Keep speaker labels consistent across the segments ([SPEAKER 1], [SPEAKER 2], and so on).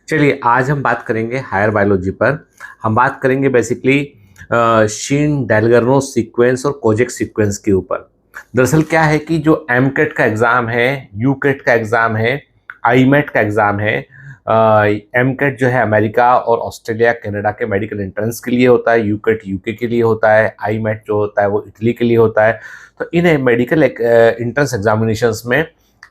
[SPEAKER 1] चलिए आज हम बात करेंगे हायर बायोलॉजी पर। हम बात करेंगे बेसिकली शीन डेलगर्नो सीक्वेंस और कोजेक सीक्वेंस के ऊपर। दरअसल क्या है कि जो एमकेट का एग्ज़ाम है, यूकेट का एग्ज़ाम है, आईमेट का एग्ज़ाम है। एमकेट जो है अमेरिका और ऑस्ट्रेलिया कनाडा के मेडिकल एंट्रेंस के लिए होता है, यूकेट यूके के लिए होता है, आईमेट जो होता है वो इटली के लिए होता है। तो इन मेडिकल एंट्रेंस एग्जामिनेशंस में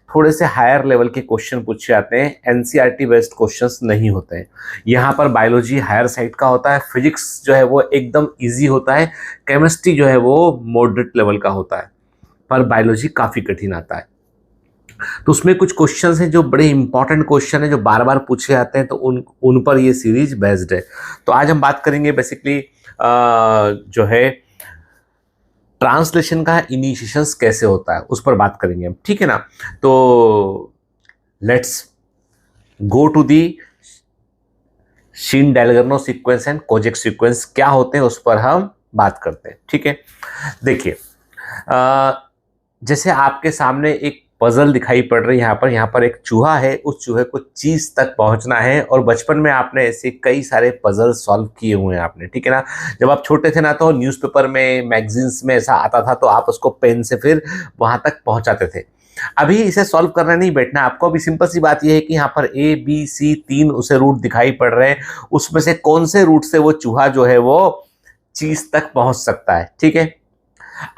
[SPEAKER 1] थोड़े से हायर लेवल के क्वेश्चन पूछे जाते हैं, एनसीईआरटी बेस्ड क्वेश्चंस नहीं होते हैं। यहाँ पर बायोलॉजी हायर साइड का होता है, फिजिक्स जो है वो एकदम इजी होता है, केमिस्ट्री जो है वो मॉडरेट लेवल का होता है, पर बायोलॉजी काफ़ी कठिन आता है। तो उसमें कुछ क्वेश्चंस हैं जो बड़े इंपॉर्टेंट क्वेश्चन हैं जो बार बार पूछे जाते हैं, तो उन पर ये सीरीज बेस्ड है। तो आज हम बात करेंगे बेसिकली जो है ट्रांसलेशन का इनिशिएशन कैसे होता है उस पर बात करेंगे हम, ठीक है ना। तो let's go to the Shine Dalgarno sequence and Kozak sequence क्या होते हैं उस पर हम बात करते हैं, ठीक है। देखिए जैसे आपके सामने एक पजल दिखाई पड़ रही है, यहाँ पर एक चूहा है, उस चूहे को चीज तक पहुंचना है। और बचपन में आपने ऐसे कई सारे पजल सॉल्व किए हुए हैं आपने, ठीक है ना। जब आप छोटे थे ना तो न्यूज़पेपर में, मैगजीन्स में ऐसा आता था, तो आप उसको पेन से फिर वहां तक पहुंचाते थे। अभी इसे सॉल्व करने नहीं बैठना आपको। अभी सिंपल सी बात यह है कि यहाँ पर ए बी सी 3 उसे रूट दिखाई पड़ रहे हैं, उसमें से कौन से रूट से वो चूहा जो है वो चीज तक पहुंच सकता है, ठीक है।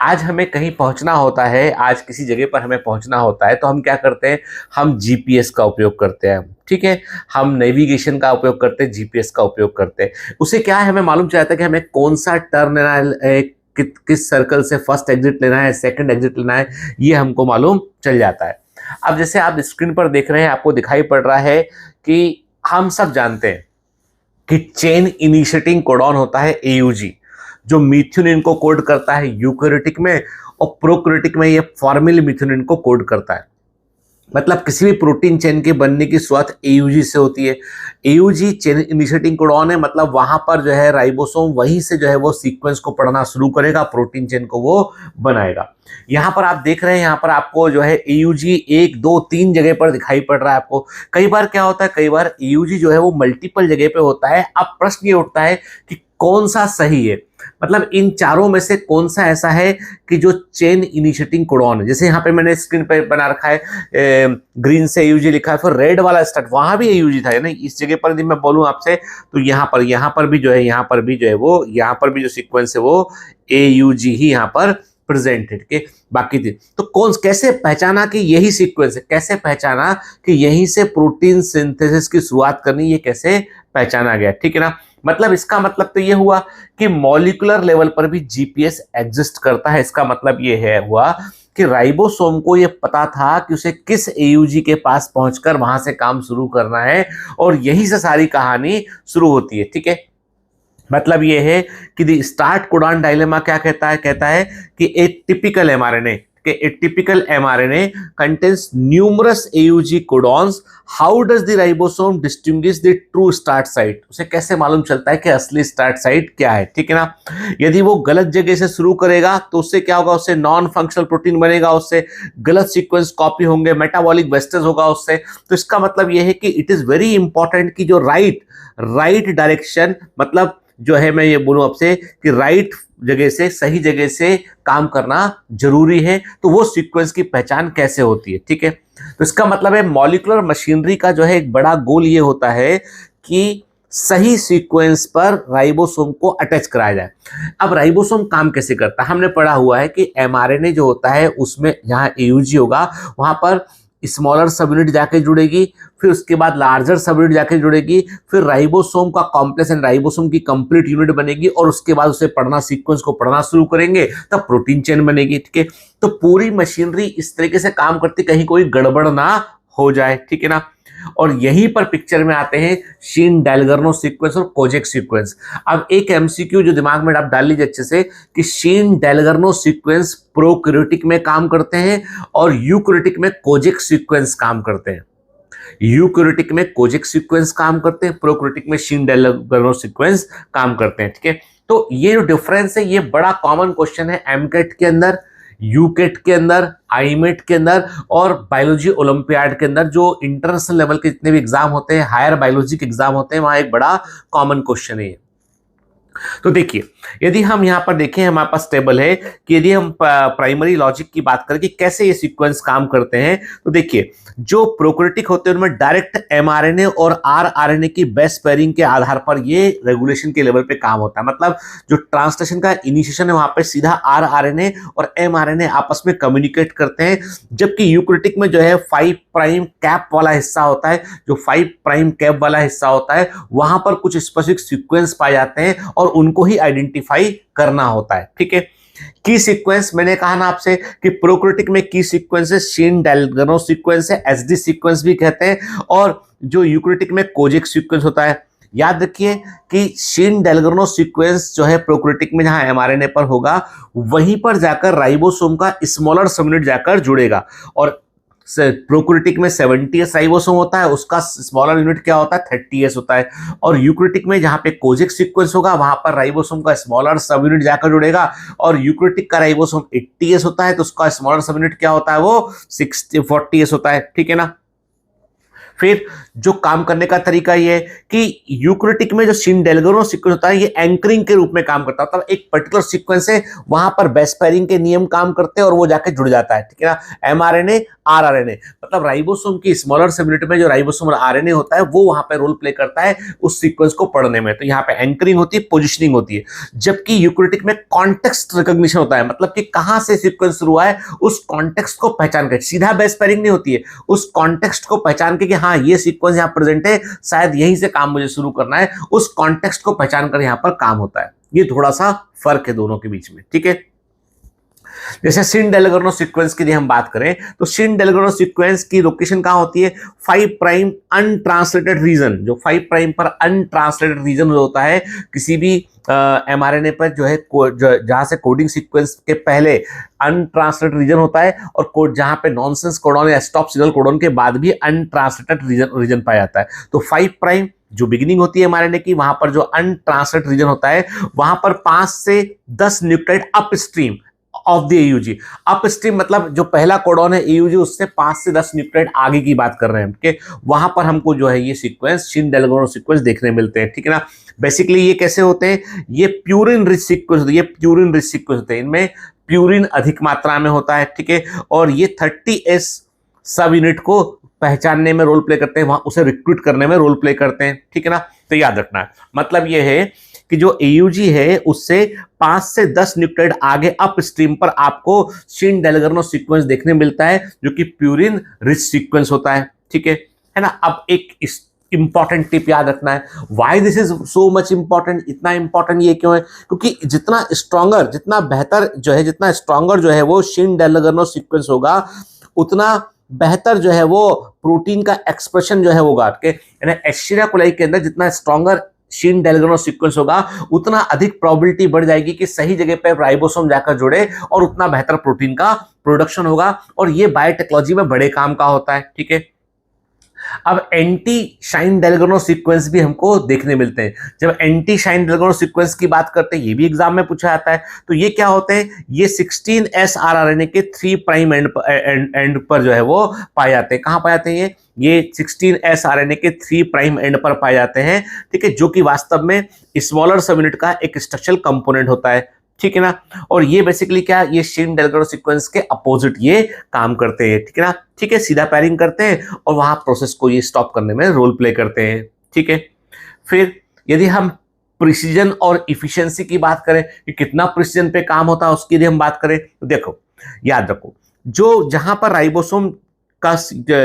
[SPEAKER 1] आज हमें कहीं पहुंचना होता है, आज किसी जगह पर हमें पहुंचना होता है, तो हम क्या करते हैं, हम जीपीएस का उपयोग करते हैं, ठीक है। हम नेविगेशन का उपयोग करते हैं, जीपीएस का उपयोग करते हैं। उसे क्या है, हमें मालूम चल जाता है कि हमें कौन सा टर्न लेना है, किस सर्कल से फर्स्ट एग्जिट लेना है, सेकंड एग्जिट लेना है, ये हमको मालूम चल जाता है। अब जैसे आप स्क्रीन पर देख रहे हैं, आपको दिखाई पड़ रहा है कि हम सब जानते हैं कि चेन इनिशिएटिंग कोडॉन होता है एयूजी, जो मिथ्योनिन को कोड करता है यूकैरियोटिक में, और प्रोकैरियोटिक में ये फॉर्मल मिथ्योनिन को कोड करता है। मतलब किसी भी प्रोटीन चेन के बनने की शुरुआत एयूजी से होती है। एयूजी चेन इनिशिएटिंग कोडॉन है, मतलब वहां पर जो है राइबोसोम वहीं से जो है वो सीक्वेंस को पढ़ना शुरू करेगा, प्रोटीन चेन को वो बनाएगा। यहां पर आप देख रहे हैं, यहां पर आपको जो है एयूजी 1 2 3 जगह पर दिखाई पड़ रहा है आपको। कई बार क्या होता है, कई बार एयूजी जो है वो मल्टीपल जगह पे होता है। अब प्रश्न ये उठता है कि कौन सा सही है, मतलब इन चारों में से कौन सा ऐसा है कि जो चेन इनिशिएटिंग कोडॉन है। जैसे यहाँ पे मैंने स्क्रीन पे बना रखा है, ग्रीन से एयूजी लिखा है, फिर रेड वाला स्टार्ट, वहां भी एयूजी था ना। इस जगह पर यदि मैं बोलूं आपसे, तो यहाँ पर भी जो है, यहाँ पर भी जो है वो, यहाँ पर भी जो सीक्वेंस है वो एयूजी ही यहाँ पर प्रेजेंट है, ठीक है। बाकी थी तो कौन, कैसे पहचाना कि यही सीक्वेंस है, कैसे पहचाना कि यहीं से प्रोटीन सिंथेसिस की शुरुआत करनी, ये कैसे पहचाना गया, ठीक है ना। मतलब इसका मतलब तो ये हुआ कि मॉलिक्यूलर लेवल पर भी जीपीएस एग्जिस्ट करता है। इसका मतलब ये है हुआ कि राइबोसोम को ये पता था कि उसे किस एयूजी के पास पहुंचकर वहां से काम शुरू करना है, और यहीं से सारी कहानी शुरू होती है, ठीक है। मतलब ये है कि द स्टार्ट कोडॉन डायलेमा क्या कहता है कि ए typical mRNA, a typical mRNA contains numerous AUG codons. How does the ribosome distinguish the true start site? उसे कैसे मालूम चलता है कि असली स्टार्ट साइट क्या है, ठीक है ना। यदि वो गलत जगह से शुरू करेगा तो उससे क्या होगा, उससे नॉन फंक्शनल प्रोटीन बनेगा, उससे गलत सीक्वेंस कॉपी होंगे, मेटाबॉलिक वेस्टेज होगा उससे। तो इसका मतलब यह है कि इट इज वेरी इंपॉर्टेंट कि जो राइट डायरेक्शन, मतलब जो है मैं ये बोलूं आपसे कि राइट जगह से, सही जगह से काम करना जरूरी है। तो वो सीक्वेंस की पहचान कैसे होती है, ठीक है। तो इसका मतलब है मॉलिक्यूलर मशीनरी का जो है एक बड़ा गोल ये होता है कि सही सीक्वेंस पर राइबोसोम को अटैच कराया जाए। अब राइबोसोम काम कैसे करता है, हमने पढ़ा हुआ है कि एमआरएनए जो होता है उसमें जहां एयूजी होगा वहां पर स्मॉलर सब यूनिट जाके जुड़ेगी, फिर उसके बाद लार्जर सब यूनिट जाके जुड़ेगी, फिर राइबोसोम का कॉम्प्लेक्स एंड राइबोसोम की कंप्लीट यूनिट बनेगी, और उसके बाद उसे पढ़ना, सीक्वेंस को पढ़ना शुरू करेंगे, तब प्रोटीन चेन बनेगी, ठीक है। तो पूरी मशीनरी इस तरीके से काम करती, कहीं कोई गड़बड़ ना हो जाए, ठीक है ना। और यहीं पर पिक्चर में आते हैं शीन डेलगर्नो सीक्वेंस और कोजेक सीक्वेंस। अब एक एमसीक्यू जो दिमाग में आप डाल लीजिए अच्छे से कि शीन डेलगर्नो सीक्वेंस प्रोकैरियोटिक में काम करते हैं और यूकैरियोटिक में कोजेक सीक्वेंस काम करते हैं। यूकैरियोटिक में कोजेक सीक्वेंस काम करते हैं, प्रोकैरियोटिक में शीन डेलगर्नो सीक्वेंस काम करते हैं, ठीक है। तो ये जो डिफरेंस है ये बड़ा कॉमन क्वेश्चन है एमकेट के अंदर, यूकेट के अंदर, आईमेट के अंदर और बायोलॉजी ओलंपियाड के अंदर, जो इंटरनेशनल लेवल के जितने भी एग्जाम होते हैं, हायर बायोलॉजी के एग्जाम होते हैं, वहां एक बड़ा कॉमन क्वेश्चन है। तो देखिए, यदि हम यहां पर देखें, हमारे पास टेबल है कि यदि हम प्राइमरी लॉजिक की बात करें कि कैसे ये सीक्वेंस काम करते हैं, तो देखिए, जो प्रोकैरियोटिक होते हैं उनमें डायरेक्ट एमआरएनए और आरआरएनए की बेस पेयरिंग के आधार पर ये रेगुलेशन के लेवल पे काम होता है। मतलब जो ट्रांसलेशन का इनिशिएशन है वहां पे सीधा आरआरएनए और एमआरएनए आपस में कम्युनिकेट करते हैं, जबकि यूकैरियोटिक में जो है 5 प्राइम कैप वाला हिस्सा होता है, जो 5 प्राइम कैप वाला हिस्सा होता है वहां पर कुछ स्पेसिफिक सीक्वेंस पाए जाते हैं और उनको ही आइडेंटिफाई करना होता है। ठीक है, की सीक्वेंस मैंने कहा ना आपसे कि प्रोकैरियोटिक में की सीक्वेंस है शीन-डेल्गनो सीक्वेंस है, एसडी सीक्वेंस भी कहते हैं, और जो यूकैरियोटिक में कोजेक सीक्वेंस होता है। याद रखिए कि शीन-डेल्गनो सीक्वेंस जो है प्रोकैरियोटिक में जहां एमआरएनए पर होगा वहीं पर जाकर राइबोसोम का स्मॉलर सबयूनिट जाकर जुड़ेगा, और प्रोकैरियोटिक में 70s राइबोसोम होता है, उसका स्मॉलर यूनिट क्या होता है 30s होता है, और यूकैरियोटिक में जहां पे कोजेक सीक्वेंस होगा वहां पर राइबोसोम का स्मॉलर सब यूनिट जाकर जुड़ेगा, और यूकैरियोटिक का राइबोसोम 80s होता है तो उसका स्मॉलर सब यूनिट क्या होता है, वो 40s होता है। ठीक है ना। फिर जो काम करने का तरीका ये है कि यूकैरियोटिक में जो शीन-डेल्गनो सीक्वेंस होता है ये एंकरिंग के रूप में काम करता है, मतलब एक पर्टिकुलर सीक्वेंस है वहां पर बेस पेयरिंग के नियम काम करते हैं और वो जाके जुड़ जाता है। ठीक है ना। एमआरएनए आरआरएनए, मतलब राइबोसोम की स्मॉलर सबयूनिट में जो राइबोसोम और आरएनए होता है वो वहां पे रोल प्ले करता है उस सीक्वेंस को पढ़ने में। तो यहाँ पे एंकरिंग होती है, पोजिशनिंग होती है, जबकि यूकैरियोटिक में कॉन्टेक्स्ट रिकॉग्निशन होता है, मतलब कि कहां से सीक्वेंस शुरू हुआ है उस कॉन्टेक्स्ट को पहचान कर, सीधा बेस पेयरिंग नहीं होती है, उस कॉन्टेक्स्ट को पहचान के कि हाँ ये सीक्वेंस यहाँ प्रेजेंट है, शायद यहीं से काम मुझे शुरू करना है, उस कॉन्टेक्स्ट को पहचान कर यहाँ पर काम होता है। ये थोड़ा सा फर्क है दोनों के बीच में। ठीक है। जैसे शीन-डेल्गनो सीक्वेंस की हम बात करें तो शीन-डेल्गनो सीक्वेंस की लोकेशन कहां होती है, 5 प्राइम अनट्रांसलेटेड रीजन, जो 5 प्राइम पर अनट्रांसलेटेड रीजन होता है किसी भी एमआरएनए पर जो है, जहां से कोडिंग सीक्वेंस के पहले अनट्रांसलेटेड रीजन होता है, और कोड जहां पे नॉनसेंस कोडॉन या स्टॉप सिग्नल कोडॉन के बाद भी अनट्रांसलेटेड रीजन पाया जाता है। तो 5 प्राइम जो बिगिनिंग होती है एमआरएनए की, वहां पर जो अनट्रांसलेटेड रीजन होता है वहां पर 5 से 10 nucleotide upstream of the AUG, upstream मतलब जो पहला कोडॉन है एयूजी उससे 5 से 10 न्यूक्लियोटाइड आगे की बात कर रहे हैं। ठीक है, वहां पर हमको जो है ये सीक्वेंस शीन-डेल्गनो सीक्वेंस देखने मिलते हैं। ठीक है ना। बेसिकली ये कैसे होते हैं, ये प्यूरिन रिच सीक्वेंस होते हैं, ये प्यूरिन रिच सीक्वेंस होते हैं, इनमें प्यूरिन अधिक मात्रा में होता है। ठीक है, और ये 30s सब यूनिट को पहचानने में रोल प्ले करते हैं, वहां उसे रिक्रूट करने में रोल प्ले करते हैं। ठीक है ना। तो याद रखना है, मतलब ये है कि जो एयूजी है उससे 5 से 10 न्यूक्लियोटाइड आगे अपस्ट्रीम पर आपको शीन-डेल्गनो सीक्वेंस देखने मिलता है जो कि प्यूरिन रिच सीक्वेंस होता है। ठीक है ना। अब एक इंपॉर्टेंट टिप याद रखना है, why this is so much important, इतना इंपॉर्टेंट ये क्यों है, क्योंकि जितना स्ट्रॉन्गर, जितना बेहतर जो है, जितना स्ट्रॉन्गर जो है वो शीन-डेल्गनो सीक्वेंस होगा, उतना बेहतर जो है वो प्रोटीन का एक्सप्रेशन जो है होगा। यानी एस्चेरिचिया कोलाई के अंदर जितना स्ट्रॉन्गर शीन-डेल्गनो सीक्वेंस होगा उतना अधिक प्रोबेबिलिटी बढ़ जाएगी कि सही जगह पे राइबोसोम जाकर जुड़े और उतना बेहतर प्रोटीन का प्रोडक्शन होगा, और ये बायोटेक्नोलॉजी में बड़े काम का होता है। ठीक है। अब एंटी शीन-डेल्गनो सीक्वेंस भी हमको देखने मिलते हैं। जब एंटी शीन-डेल्गनो सीक्वेंस की बात करते हैं, ये भी एग्जाम में पूछा जाता है, तो ये क्या होते हैं, ये 16s आरआरएनए के 3 प्राइम एंड पर जो है वो पाए जाते हैं। कहां पाए जाते हैं ये 16s आरएनए के 3 प्राइम एंड पर पाए जाते हैं। ठीक है, जो कि वास्तव में स्मॉलर सब यूनिट का एक स्ट्रक्चरल कंपोनेंट होता है। ठीक है ना। और ये बेसिकली क्या, ये शीन-डेल्गनो सीक्वेंस के अपोजिट ये काम करते हैं। ठीक है ना। ठीक है, सीधा पैरिंग करते हैं और वहां प्रोसेस को ये स्टॉप करने में रोल प्ले करते हैं। ठीक है। फिर यदि हम प्रिसीजन और इफिशियंसी की बात करें कि कितना प्रिसीजन पे काम होता है उसकी यदि हम बात करें तो देखो, याद रखो, जो जहां पर राइबोसोम का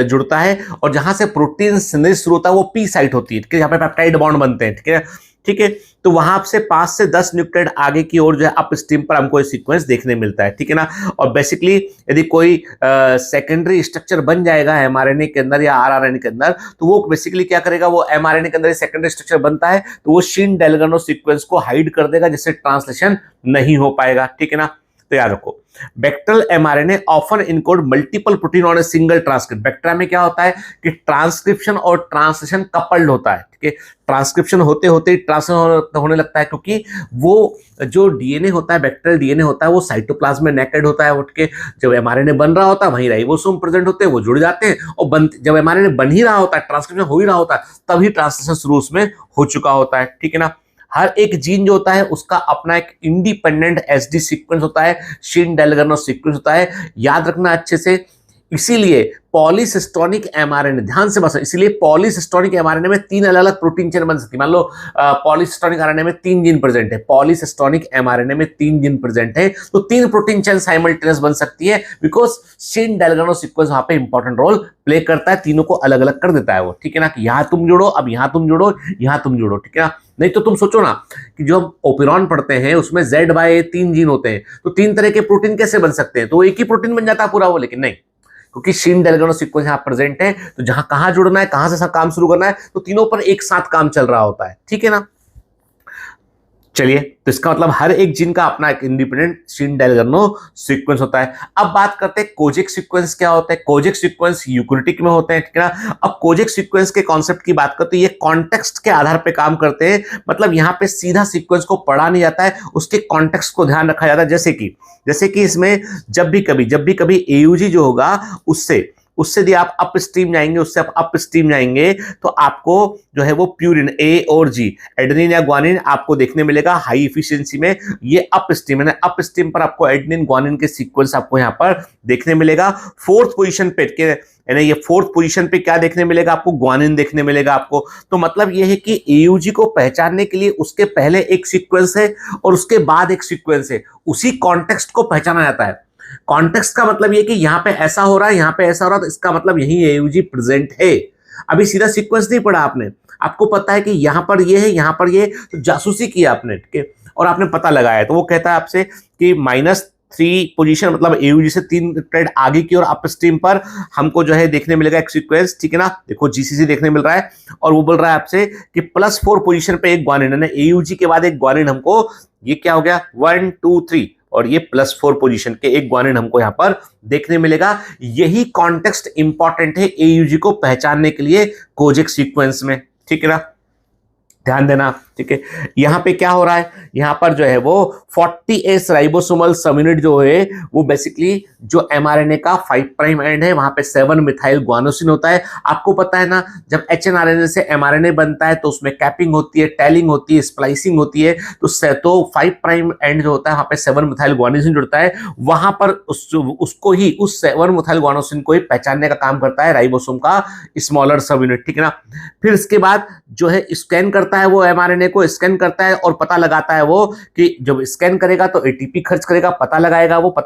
[SPEAKER 1] जुड़ता है और जहां से प्रोटीन सिंथेसिस शुरू होता है वो पी साइट होती है। ठीक है, यहाँ पे पेप्टाइड बॉन्ड बनते हैं। ठीक है। ठीक है, तो वहां से 5 से 10 न्यूक्लियोटाइड आगे की ओर जो है अपस्ट्रीम पर हमको ये सीक्वेंस देखने मिलता है। ठीक है ना। और बेसिकली यदि कोई सेकेंडरी स्ट्रक्चर बन जाएगा एमआरएनए के अंदर या आरआरएनए के अंदर, तो वो बेसिकली क्या करेगा, वो एमआरएनए के अंदर सेकेंडरी स्ट्रक्चर बनता है तो वो शीन-डेल्गनो सीक्वेंस को हाइड कर देगा जिससे ट्रांसलेशन नहीं हो पाएगा। ठीक है ना। तो याद रखो, bacterial mRNA often encode multiple protein on a single transcript. Bacteria में क्या होता है कि ट्रांसक्रिप्शन और ट्रांसलेशन कपल्ड होता है, ठीक है। ट्रांसक्रिप्शन होते होते ट्रांसलेशन होने लगता है, क्योंकि वो जो डीएनए होता है, बैक्टीरियल डीएनए होता है, वो साइटोप्लाज्म में नेकेड होता है, उठ के जब एमआरएनए बन रहा होता है वहीं राइबोसोम प्रेजेंट होते हैं, वो जुड़ जाते हैं, और जब एमआरएनए बन ही रहा होता है, ट्रांसक्रिप्शन हो ही रहा होता है, तभी ट्रांसलेशन शुरू उसमें हो चुका होता है, ठीक है ना। हर एक जीन जो होता है उसका अपना एक इंडिपेंडेंट एसडी सीक्वेंस होता है, शिन-डेलगर्नो सीक्वेंस होता है, याद रखना अच्छे से। इसीलिए पॉलीसिस्टोनिक एमआरएनए, ध्यान से बस, इसीलिए पॉलीसिस्टोनिक एमआरएनए में 3 अलग अलग प्रोटीन चेन बन सकती है। मान लो पॉलीसिस्टोनिक आरएनए में 3 जीन प्रेजेंट है, पॉलीसिस्टोनिक एमआरएनए में 3 जीन प्रेजेंट है, तो 3 प्रोटीन चेन साइमल्टेनियस बन सकती है, बिकॉज शिन-डेलगर्नो सीक्वेंस वहां पे इंपॉर्टेंट रोल प्ले करता है, तीनों को अलग अलग कर देता है वो, ठीक है ना, कि यहां तुम जोड़ो, अब यहां तुम जोड़ो, यहां तुम जोड़ो, ठीक है ना। नहीं तो तुम सोचो ना कि जो हम ओपेरॉन पढ़ते हैं उसमें Z/A 3 जीन होते हैं, तो 3 तरह के प्रोटीन कैसे बन सकते हैं, तो एक ही प्रोटीन बन जाता है पूरा वो, लेकिन नहीं, क्योंकि शिन-डेलगर्नो सीक्वेंस यहां प्रेजेंट है, तो जहां कहां जुड़ना है, कहां से काम शुरू करना है, तो तीनों पर एक साथ काम चल रहा होता है, ठीक है ना। चलिए, तो इसका मतलब हर एक जीन का अपना एक इंडिपेंडेंट शिन-डेलगर्नो सीक्वेंस होता है। अब बात करते हैं कोजेक सीक्वेंस क्या होता है। कोजेक सीक्वेंस यूकैरियोटिक में होते हैं, ठीक है ना। अब कोजेक सीक्वेंस के कॉन्सेप्ट की बात करते हैं, ये कॉन्टेक्स्ट के आधार पे काम करते हैं, मतलब यहाँ पे सीधा सीक्वेंस को पढ़ा नहीं जाता है, उसके कॉन्टेक्स्ट को ध्यान रखा जाता है। जैसे कि इसमें जब भी कभी एयूजी जो होगा उससे यदि आप अप स्ट्रीम जाएंगे, उससे आप अप स्ट्रीम जाएंगे, तो आपको जो है वो प्यूरिन ए और जी, एडेनिन या ग्वानिन आपको देखने मिलेगा हाई इफिशिएंसी में। ये अप स्ट्रीम है, अप स्ट्रीम पर आपको एडेनिन ग्वानिन के सीक्वेंस आपको यहाँ पर देखने मिलेगा। फोर्थ पोजीशन पे ये फोर्थ पोजीशन पे क्या देखने मिलेगा आपको, ग्वानिन देखने मिलेगा आपको। तो मतलब ये है कि एयूजी को पहचानने के लिए उसके पहले एक सीक्वेंस है और उसके बाद एक सीक्वेंस है, उसी कॉन्टेक्स्ट को पहचाना जाता है। कॉन्टेक्स्ट का मतलब ये कि यहाँ पे ऐसा हो रहा है, यहाँ पे ऐसा हो रहा है, तो इसका मतलब यही एयूजी प्रेजेंट है। अभी सीधा सीक्वेंस नहीं पढ़ा आपने, आपको पता है कि यहाँ पर ये है, यहाँ पर ये, तो जासूसी किया आपने, ठीक है, और आपने पता लगाया, तो वो कहता है आपसे कि -3 पोजीशन, मतलब एयूजी से 3 ट्रेड आगे की और अप स्ट्रीम पर हमको जो है देखने मिलेगा एक सीक्वेंस, ठीक है ना। देखो जीसीसी देखने मिल रहा है, और वो बोल रहा है आपसे कि +4 पोजीशन पे एक ग्वानिन है, एयूजी के बाद एक ग्वानिन हमको, ये क्या हो गया 1 2 3, और ये +4 पोजीशन के एक ग्वानिन हमको यहां पर देखने मिलेगा। यही कॉन्टेक्स्ट इंपॉर्टेंट है एयूजी को पहचानने के लिए कोजेक सीक्वेंस में, ठीक है ना, ध्यान देना, ठीक है। यहां पे क्या हो रहा है, यहां पर जो है वो 40S राइबोसोमल सबयूनिट जो है वो बेसिकली जो एमआरएनए का 5 प्राइम एंड है, वहां पे 7 मिथाइल ग्वानोसिन होता है। आपको पता है ना, जब एचएनआरएनए से एमआरएनए बनता है तो उसमें कैपिंग होती है, टेलिंग होती है, स्प्लाइसिंग होती है, तो 5 प्राइम एंड जो होता है वहां पे 7 मिथाइल ग्वानोसिन जुड़ता है, वहां पर उसको ही, उस 7 मिथाइल ग्वानोसिन को ही पहचानने का काम करता है राइबोसोम का स्मॉलर सबयूनिट, ठीक है ना। फिर इसके बाद जो है स्कैन करता है, वो एमआरएनए को स्कैन करता है और पता लगाता है वो कि जब स्कैन करेगा तो एटीपी खर्च करेगा, पता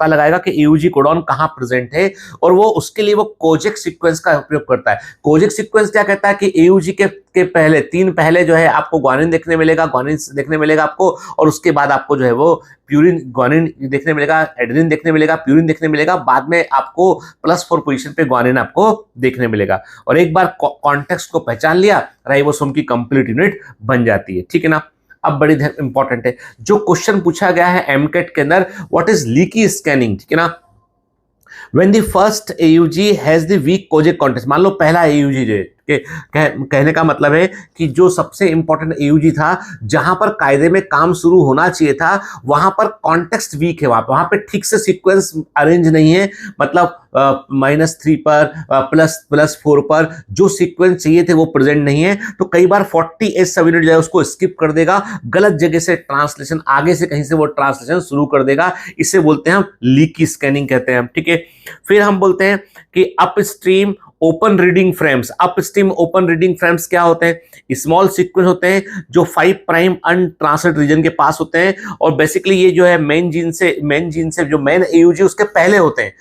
[SPEAKER 1] लगाएगा कि एयूजी कोडॉन कहां प्रेजेंट है, और वो उसके लिए वो कोजेक सीक्वेंस का उपयोग करता है। कोजेक सीक्वेंस क्या कहता है कि एयूजी के पहले 3 पहले जो है आपको ग्वानिन देखने मिलेगा, आपको, और उसके बाद आपको जो है वो प्यूरिन, ग्वानिन देखने मिलेगा, एडेनिन देखने मिलेगा, प्यूरिन देखने मिलेगा, बाद में आपको +4 पोजीशन पे ग्वानिन आपको देखने मिलेगा। और एक बार कॉन्टेक्स्ट को पहचान लिया, राइबोसोम की कंप्लीट यूनिट बन जाती है, ठीक है ना। अब बड़ी इंपॉर्टेंट है, जो क्वेश्चन पूछा गया है एमकेट के अंदर, व्हाट इज लीकी स्कैनिंग, ठीक है ना। When the first AUG has the weak Kozak context, मान लो पहला AUG जो है, कहने का मतलब है कि जो सबसे इंपॉर्टेंट एयूजी था, जहां पर कायदे में काम शुरू होना चाहिए था, वहां पर कॉन्टेक्स्ट वीक है, वहां पे ठीक से सीक्वेंस अरेंज नहीं है, मतलब -3 पर +4 पर जो सीक्वेंस चाहिए थे वो प्रेजेंट नहीं है, तो कई बार 40S सबयूनिट जो है उसको स्किप कर देगा, गलत जगह से ट्रांसलेशन, आगे से कहीं से वो ट्रांसलेशन शुरू कर देगा, इसे बोलते हैं हम लीकी स्कैनिंग कहते हैं, ठीक है। फिर हम बोलते हैं कि upstream open reading frames, upstream open reading frames क्या होते हैं, स्मॉल सीक्वेंस होते हैं जो 5 प्राइम अनट्रांसलेट रीजन के पास होते हैं, और बेसिकली ये जो है मेन जीन से जो मेन एयूजी उसके पहले होते हैं,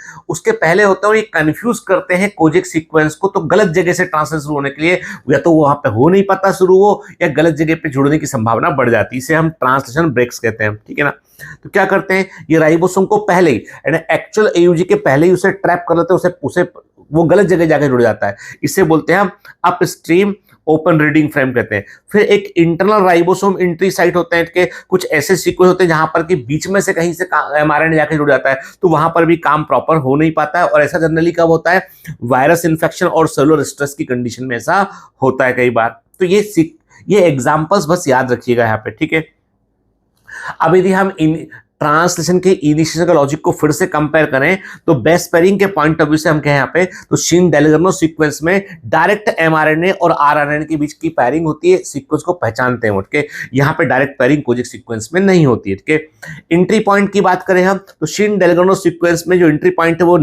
[SPEAKER 1] और ये कंफ्यूज करते हैं कोजेक सीक्वेंस को, तो गलत जगह से ट्रांसलेट शुरू होने के लिए या तो वहां पे हो नहीं पाता शुरू हो, या गलत जगह पे जुड़ने की संभावना बढ़ जाती है, इसे हम ट्रांसलेशन ब्रेक्स कहते हैं, ठीक है ना। तो क्या करते हैं, ये राइबोसोम को पहले ही एक्चुअल एयूजी के पहले ही उसे ट्रैप कर लेते हैं, उसे वो गलत जगह जाकर जुड़ जाता है, इसे बोलते हैं हम अपस्ट्रीम ओपन रीडिंग फ्रेम कहते हैं। फिर एक इंटरनल राइबोसोम एंट्री साइट होते हैं कि कुछ ऐसे सीक्वेंस होते हैं जहां पर कि बीच में से कहीं से एमआरएनए जाके जुड़ जाता है, तो वहां पर भी काम प्रॉपर हो नहीं पाता है। और ऐसा जनरली कब होता है, वायरस इन्फेक्शन और सेलुलर स्ट्रेस की कंडीशन में ऐसा होता है कई बार। तो ये एग्जांपल्स बस याद रखिएगा यहाँ पे, ठीक है। अब यदि हम ट्रांसलेशन के इनिशिएशन का लॉजिक को फिर से कंपेयर करें तो बेस पेयरिंग के पॉइंट ऑफ व्यू से हम कहें यहाँ पे, तो शिन डेलगर्नो सीक्वेंस में डायरेक्ट एमआरएनए और आरआरएनए के बीच की पेयरिंग होती है, सीक्वेंस को पहचानते हैं, ठीक है। यहाँ पे डायरेक्ट पेयरिंग कोजिक सीक्वेंस में नहीं होती है, ठीक है। एंट्री पॉइंट की बात करें हम, तो शिन डेलगर्नो सीक्वेंस में जो एंट्री पॉइंट है वो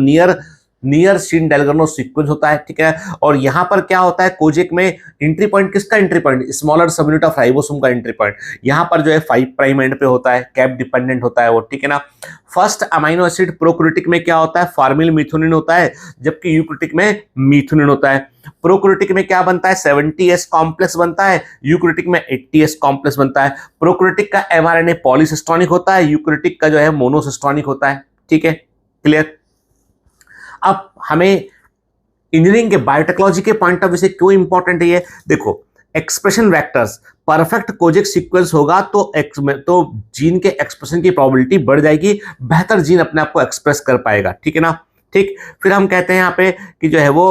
[SPEAKER 1] नियर शिन डेलगर्नो सीक्वेंस होता है, ठीक है। और यहां पर क्या होता है, कोजिक में एंट्री पॉइंट किसका entry point, smaller subunit of ribosome का एंट्री पॉइंट यहां पर जो है 5 प्राइम एंड पे होता है, कैप डिपेंडेंट होता है वो, ठीक है ना। फर्स्ट अमाइनो एसिड प्रोकैरियोटिक में क्या होता है, फार्मिल मिथुनिन होता है, जबकि यूकैरियोटिक में मिथुनिन होता है। प्रोकैरियोटिक में क्या बनता है, 70S कॉम्प्लेक्स बनता है, यूकैरियोटिक में 80S कॉम्प्लेक्स बनता है। प्रोकैरियोटिक का एमआरएनए पॉलीसिस्टोनिक होता है, यूकैरियोटिक का जो है मोनोसिस्टोनिक होता है, ठीक है, क्लियर। अब हमें इंजीनियरिंग के बायोटेक्नोलॉजी के पॉइंट ऑफ व्यू से क्यों इंपॉर्टेंट है ये, देखो expression vectors perfect kojic sequence होगा तो जीन के एक्सप्रेशन की प्रोबेबिलिटी बढ़ जाएगी, बेहतर जीन अपने आप को एक्सप्रेस कर पाएगा, ठीक है ना। ठीक, फिर हम कहते हैं यहाँ पे कि जो है वो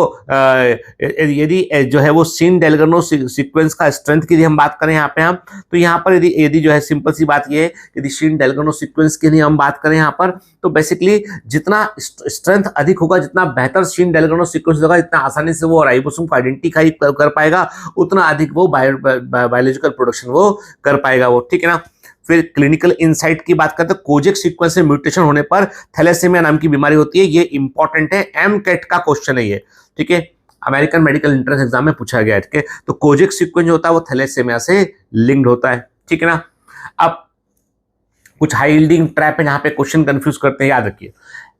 [SPEAKER 1] यदि जो है वो शिन डेलगर्नो सीक्वेंस का स्ट्रेंथ की यदि हम बात करें यहाँ पे हम, तो यहाँ पर यदि जो है सिंपल सी बात ये है, यदि शिन डेलगर्नो सीक्वेंस की हम बात करें यहाँ पर, तो बेसिकली जितना स्ट्रेंथ अधिक होगा, जितना बेहतर शिन डेलगर्नो सीक्वेंस होगा, जितना आसानी से वो राइबोसोम को आइडेंटिफाई कर पाएगा, उतना अधिक वो बायोलॉजिकल प्रोडक्शन वो कर पाएगा वो, ठीक है ना। फिर क्लिनिकल इनसाइट की बात करते हैं, कोजिक सीक्वेंस में म्यूटेशन होने पर थैलेसेमिया नाम की बीमारी होती है, ये इंपॉर्टेंट है, एमकेट का क्वेश्चन है ये, ठीक है, अमेरिकन मेडिकल एंट्रेंस एग्जाम में पूछा गया है, ठीक है। तो कोजिक सीक्वेंस जो होता है वो थैलेसेमिया से लिंक्ड होता है, ठीक है ना। अब कुछ हाई यील्डिंग ट्रैप है यहाँ पे क्वेश्चन कंफ्यूज करते हैं, याद रखिए।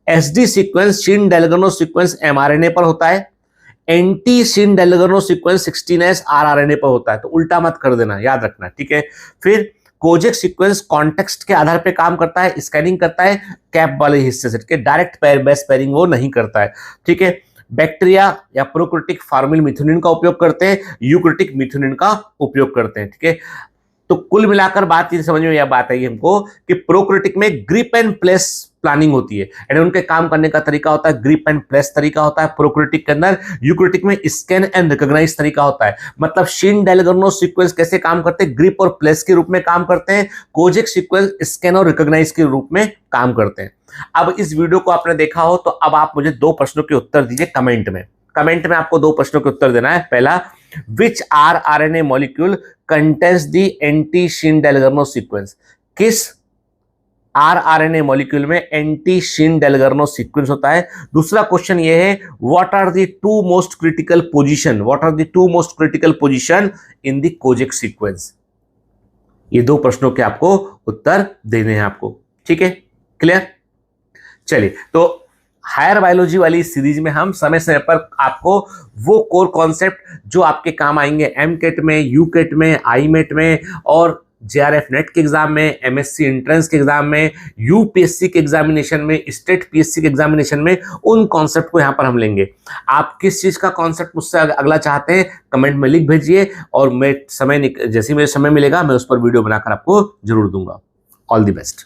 [SPEAKER 1] SD sequence Shine Dalgarno sequence mRNA पर होता है, anti Shine Dalgarno sequence 16S rRNA पर होता है, तो उल्टा मत कर देना, याद रखना, ठीक है। फिर कोजिक सीक्वेंस कॉन्टेक्स्ट के आधार पे काम करता है, स्कैनिंग करता है कैप वाले हिस्से से, ठीक है, डायरेक्ट बेस पेयरिंग वो नहीं करता है, ठीक है। बैक्टीरिया या प्रोकैरियोटिक फार्मिल मिथुनिन का उपयोग करते हैं, यूकैरियोटिक मिथुनिन का उपयोग करते हैं, ठीक है। तो कुल मिलाकर बात ये समझ में यह बात आई हमको कि प्रोकैरियोटिक में ग्रिप एंड प्लेस प्लानिंग होती है, यानी उनके काम करने का तरीका होता है ग्रिप एंड प्लेस तरीका होता है प्रोकैरियोटिक के अंदर। यूकैरियोटिक में स्कैन एंड रिकॉग्नाइज तरीका होता है, मतलब शिन डेलगर्नो सीक्वेंस कैसे काम करते हैं, ग्रिप और प्लेस के रूप में काम करते हैं, कोजिक सीक्वेंस स्कैन और रिकॉग्नाइज के रूप में काम करते हैं। अब इस वीडियो को आपने देखा हो तो अब आप मुझे 2 प्रश्नों के उत्तर दीजिए कमेंट में। कमेंट में आपको 2 प्रश्नों के उत्तर देना है। पहला, which rRNA molecule contains the anti Shine Dalgarno sequence, किस आरआरएनए मॉलिक्यूल में एंटी शिन डेलगर्नो सीक्वेंस होता है। दूसरा क्वेश्चन ये है, what are the 2 most critical position, what are the 2 most critical position in the Kozak sequence. ये 2 प्रश्नों के आपको उत्तर देने हैं आपको, ठीक है, क्लियर। चलिए, तो हायर बायोलॉजी वाली सीरीज में हम समय समय पर आपको वो कोर कॉन्सेप्ट जो आपके काम आएंगे एमकेट में, यूकेट में, आईमेट में और जेआरएफ नेट के एग्जाम में, एमएससी एंट्रेंस के एग्जाम में, यूपीएससी के एग्जामिनेशन में, स्टेट पीएससी के एग्जामिनेशन में, उन कॉन्सेप्ट को यहां पर हम लेंगे। आप किस चीज का कॉन्सेप्ट मुझसे अगला चाहते हैं कमेंट में लिख भेजिए, और मैं जैसे ही मुझे समय मिलेगा मैं उस पर वीडियो बनाकर आपको जरूर दूंगा। All the best.